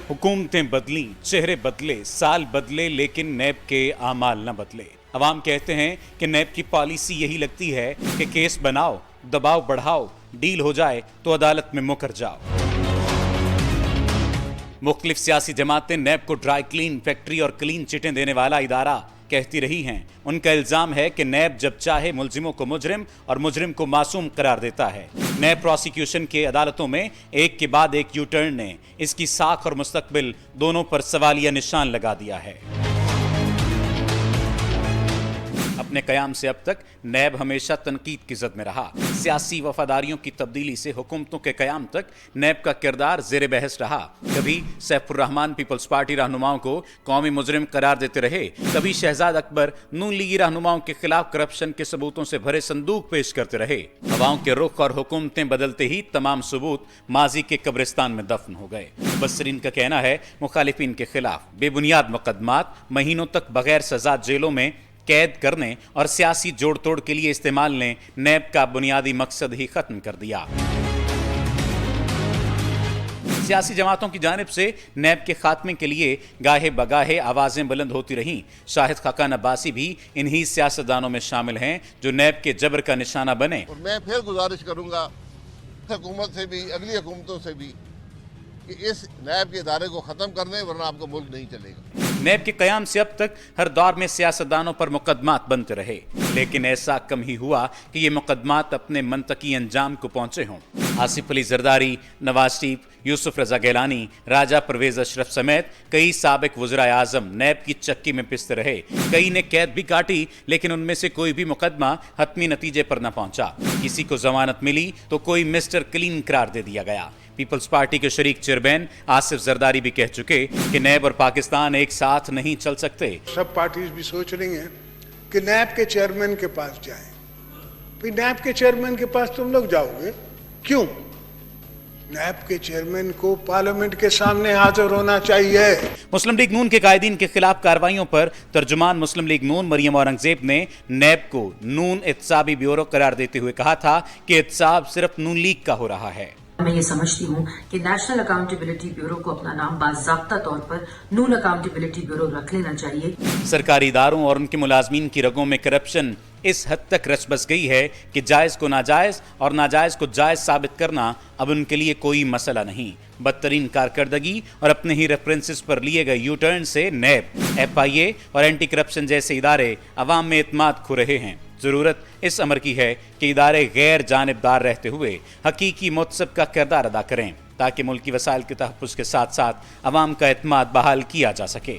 हुकूमतें बदली, चेहरे बदले, साल बदले, लेकिन नैब के आमाल न बदले। अवाम कहते हैं कि नैब की पॉलिसी यही लगती है कि केस बनाओ, दबाव बढ़ाओ, डील हो जाए तो अदालत में मुकर जाओ। मुख्तलिफ सियासी जमातें नैब को ड्राई क्लीन फैक्ट्री और क्लीन चिटें देने वाला इदारा कहती रही हैं। उनका इल्जाम है कि नैब जब चाहे मुलजिमों को मुजरिम और मुजरिम को मासूम करार देता है। नैब प्रोसिक्यूशन के अदालतों में एक के बाद एक यू टर्न ने इसकी साख और मुस्तकबिल दोनों पर सवालिया निशान लगा दिया है। अपने कयाम से अब तक नैब हमेशा तनकीद की जद में रहा। सियासी वफादारियों की तब्दीली से हुकूमतों के कयाम तक नैब का किरदार ज़ेर बहस रहा। कभी सैफुर रहमान पीपल्स पार्टी रहनुमाओं को कौमी मुजरिम करार देते रहे, कभी शहजाद अकबर नून लीगी रहनुमाओं के खिलाफ करप्शन के सबूतों से भरे संदूक पेश करते रहे। हवाओं के रुख और हुकूमतें बदलते ही तमाम सबूत माजी के कब्रिस्तान में दफन हो गए। मुबस्सिरीन का कहना है मुखालिफिन के खिलाफ बेबुनियाद मुकदमात महीनों तक बगैर सजा जेलों में कैद करने और सियासी जोड़ तोड़ के लिए इस्तेमाल ने नैब का बुनियादी मकसद ही खत्म कर दिया। सियासी जमातों की जानिब से नैब के खात्मे के लिए गाहे बगाहे आवाजें बुलंद होती रहीं। शाहिद खाकान अब्बासी भी इन्हीं सियासतदानों में शामिल हैं जो नैब के जबर का निशाना बने। और मैं फिर गुजारिश करूंगा हुकूमत से भी, अगली हुकूमतों से भी, कि इस नैब के इदारे को ख़त्म कर दें, वरना आपका मुल्क नहीं चलेगा। नैब के कयाम से अब तक हर दौर में सियासतदानों पर मुकदमात बनते रहे, लेकिन ऐसा कम ही हुआ कि ये मुकदमात अपने मंतकी अंजाम को पहुंचे हों। आसिफ अली जरदारी, नवाज शरीफ, यूसुफ रजा गिलानी, राजा परवेज अशरफ समेत कई साबिक वज़राए आज़म नैब की चक्की में पिसते रहे। कई ने कैद भी काटी, लेकिन उनमें से कोई भी मुकदमा हतमी नतीजे पर न पहुंचा। किसी को जमानत मिली तो कोई मिस्टर क्लीन करार दे दिया गया। पीपल्स पार्टी के शरीक चेयरमैन आसिफ जरदारी भी कह चुके कि नैब और पाकिस्तान एक साथ नहीं चल सकते। सब पार्टीज भी सोच रही हैं कि नैब के चेयरमैन के पास जाएं। फिर नैब के चेयरमैन के पास तुम लोग जाओगे क्यों? नैब के चेयरमैन को पार्लियामेंट के सामने हाजिर होना चाहिए। मुस्लिम लीग नून के कायदीन के खिलाफ कार्रवाइयों पर तर्जुमान मुस्लिम लीग नून मरियम औरंगजेब ने नैब को नून एहतसाबी ब्यूरो करार देते हुए कहा था कि एहतसाब सिर्फ नून लीग का हो रहा है। मैं ये समझती हूँ कि नेशनल अकाउंटेबिलिटी ब्यूरो को अपना नाम बाज़ाब्ता तौर पर नून अकाउंटेबिलिटी ब्यूरो रख लेना चाहिए। सरकारी इदारों और उनके मुलाजमीन की रगों में करप्शन इस हद तक रच बस गई है कि जायज़ को नाजायज़ और नाजायज़ को जायज़ साबित करना अब उनके लिए कोई मसला नहीं। बदतरीन कारकर्दगी और अपने ही रेफरेंसेस पर लिए गए यू टर्न से नैब, FIA और एंटी करप्शन जैसे इदारे अवाम में एतमाद खो रहे हैं। ज़रूरत इस अमर की है कि इदारे गैर जानिबदार रहते हुए हकीकी मुतसब का किरदार अदा करें, ताकि मुल्की वसाइल के तहफ़्फ़ुज़ के साथ साथ अवाम का एतमाद बहाल किया जा सके।